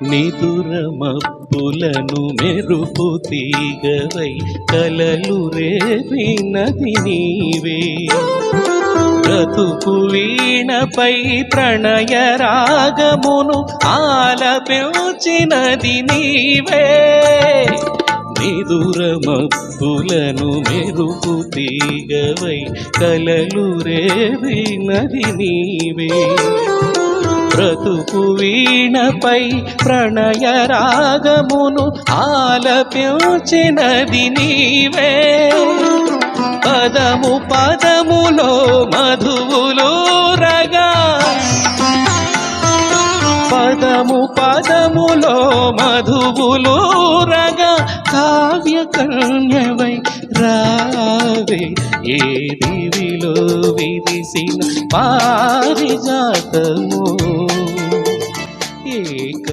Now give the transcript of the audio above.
నిదుర మబ్బులను మెరుపు తీగవై కలలు రేపినది నీవే. బ్రతుకు వీణపై ప్రణయ రాగమును ఆలపించినది నీవే. నిదుర మబ్బులను మెరుపు తీగవై కలలు రేపినది నీవే. బ్రతుకు వీణపై ప్రణయ రాగమును ఆలపించినది నీవే. పదము పదములో మధువులూరగా, పదము పదములో మధువులూరగా కావ్య కన్యవై రావే. ఏ దివిలో విరిసిన పారిజాతము